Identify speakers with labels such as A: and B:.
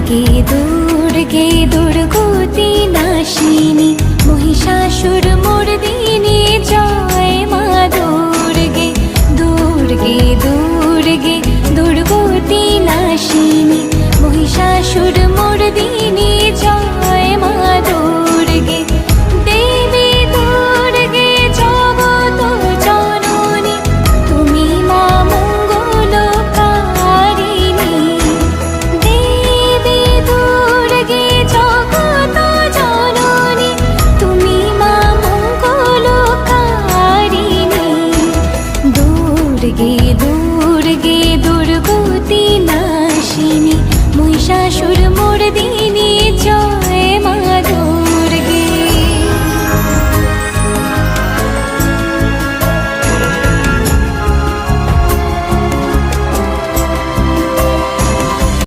A: দুর্গে দুর্গতি নাশিনী মহিষাসুর মর্দিনী জয় মা দুর্গে দুর্গে দুর্গে দুর্গতি নাশিনী মহিষাসুর মর্দিনী জয় মা দুর্গে দেবী দুর্গে জগত জননী তুমি মা মঙ্গলকারিণী দেবী দুর্গে জগত জননী তুমি মা মঙ্গলকারিণী দুর্গে দুর্গে দুর্গতি নাশিনী মহিষাসুর মর্দিনী